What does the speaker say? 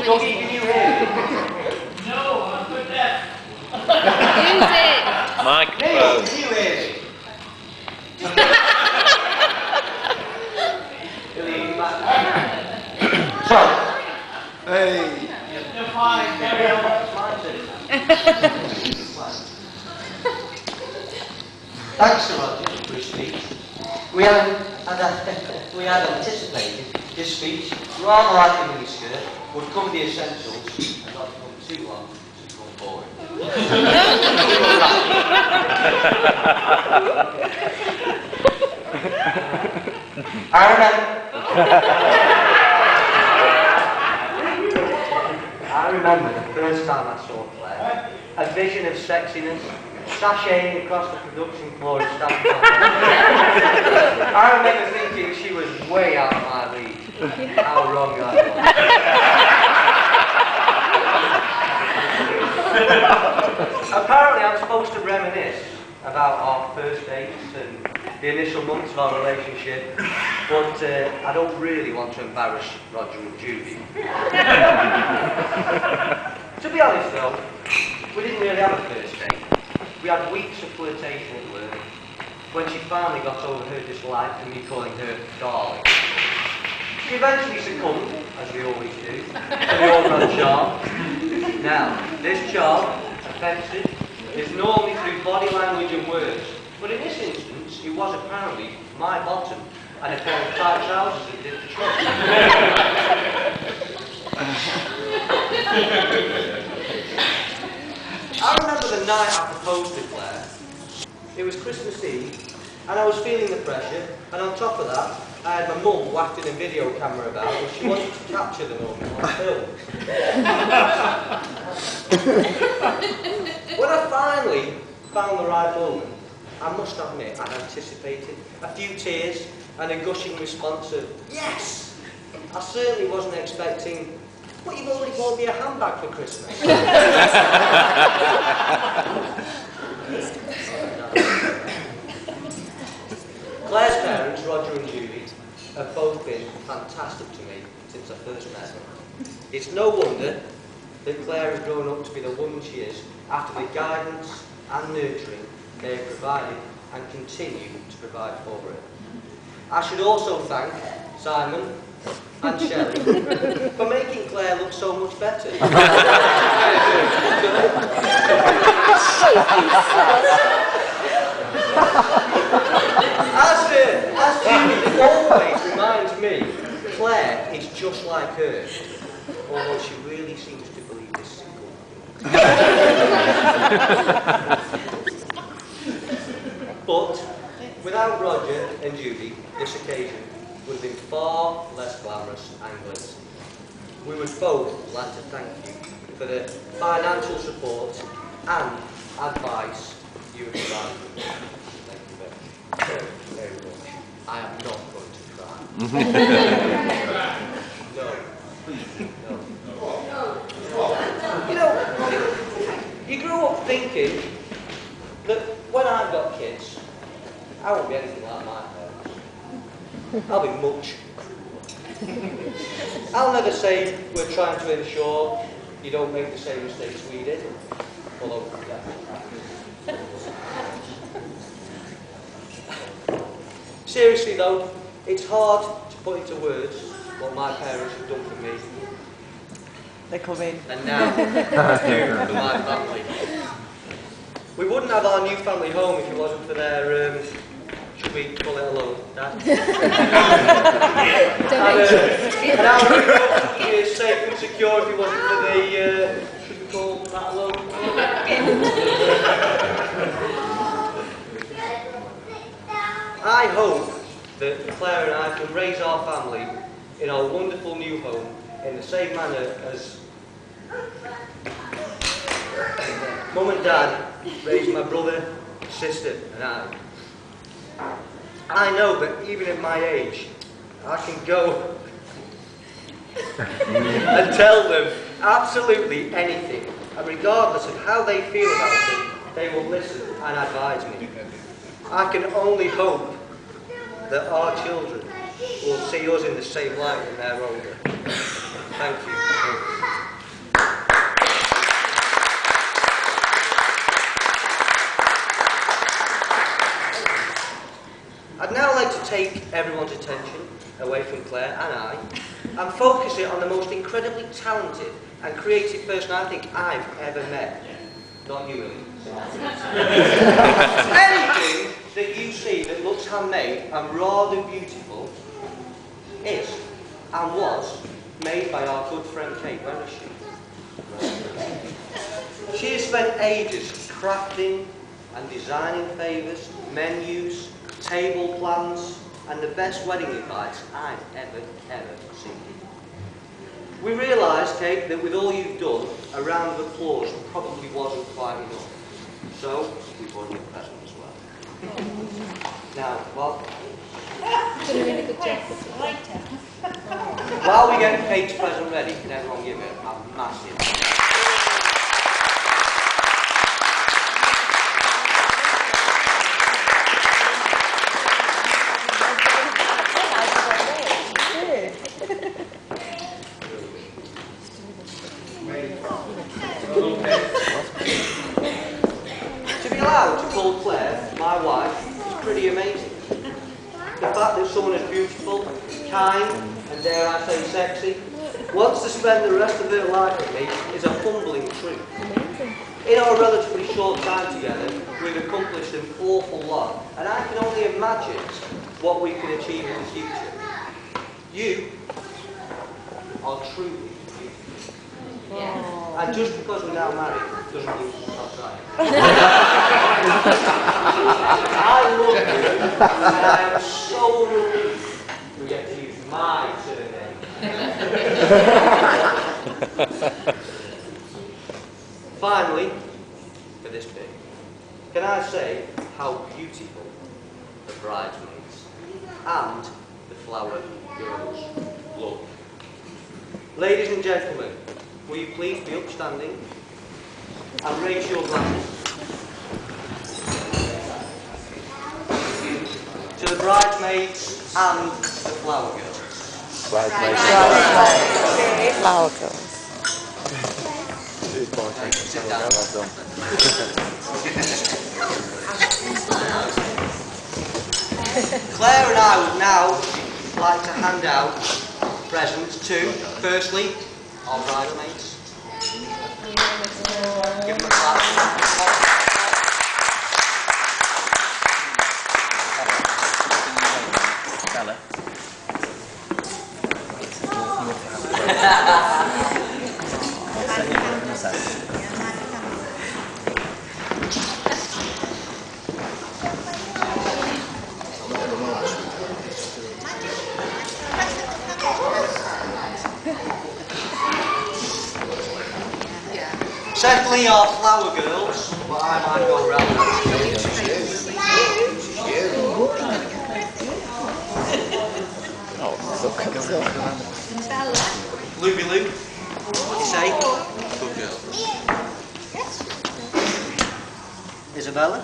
Doggy, can you hear me? No, I'm good deaf. Use it. Neil, can you hear me? Hey. You're fine, carry on. Thanks to Roger for his speech. We had anticipated his speech, rather like a miniskirt, would cover the essentials and not become too long to become boring. I remember the first time I saw Claire, a vision of sexiness sashaying across the production floor and standing on. I remember thinking she was way out of my league. How wrong I was. Apparently I'm supposed to reminisce about our first dates and the initial months of our relationship, but I don't really want to embarrass Roger and Judy. To be honest though, we didn't really have a first date. We had weeks of flirtation at work, when she finally got over her dislike for me calling her darling. She eventually succumbed, as we always do, to the all-round charm. Now, this charm, offensive, is normally through body language and words, but in this instance, it was apparently my bottom and a pair of tight trousers that did the trick. I remember the night I proposed to Claire. It was Christmas Eve, and I was feeling the pressure, and on top of that, I had my mum whacking a video camera about, and she wanted to capture the moment on film. When I finally found the right moment, I must admit I'd anticipated a few tears and a gushing response of, yes! I certainly wasn't expecting, but you've already bought me a handbag for Christmas. Claire's parents, Roger and Judy, have both been fantastic to me since I first met them. It's no wonder that Claire has grown up to be the woman she is after the guidance and nurturing they have provided and continue to provide for her. I should also thank Simon and Shelley for making Claire look so much better. As Judy always reminds me, Claire is just like her, although she really seems to believe this single. But without Roger and Judy, this occasion would have been far less glamorous and glitzy. We would both like to thank you for the financial support and advice you have provided. Thank you very, very much. I am not going to cry. No. You know, you grew up thinking that when I've got kids, I won't be anything like my parents. I'll be much cooler. I'll never say we're trying to ensure you don't make the same mistakes we did. Although, yeah. Seriously though, it's hard to put into words what my parents have done for me. They come in. And now, do for my family. We wouldn't have our new family home if it wasn't for their, should we call it a loan, Dad? And our new home would be as safe and secure if it wasn't for the, should we call that a loan? I hope that Claire and I can raise our family in our wonderful new home in the same manner as Mum and Dad raised my brother, sister and I know that even at my age, I can go and tell them absolutely anything, and regardless of how they feel about it, they will listen and advise me. I can only hope that our children will see us in the same light when they're older. everyone's attention away from Claire and I, and focus it on the most incredibly talented and creative person I think I've ever met. Not you, Willie. Anything that you see that looks handmade and rather beautiful is and was made by our good friend Kate. Where is she? She has spent ages crafting and designing favours, menus, table plans, and the best wedding invites I've ever seen. We realised, Kate, that with all you've done, a round of applause probably wasn't quite enough. So, we bought you a present as well. Now, while we get Kate's present ready, can everyone give it a massive... To be allowed to call Claire my wife is pretty amazing. The fact that someone as beautiful, kind, and dare I say sexy, wants to spend the rest of their life with me is a humbling truth. In our relatively short time together, we've accomplished an awful lot, and I can only imagine what we can achieve in the future. You are truly beautiful. And just because we're now married doesn't mean we'll stop trying. I love you, and I am so relieved we get to use my surname. Finally, for this bit, can I say how beautiful the bridesmaids and the flower girls look? Ladies and gentlemen, will you please be upstanding and raise your glasses to the bridesmaids and the flower girls. Bridesmaids. Flower girls. Sit down. Claire and I would now like to hand out presents to, firstly, our bridesmaids. Give them a clap. Secondly, our flower girls, but I might go round. Luby Lou, what do you say? Good girl. Isabella?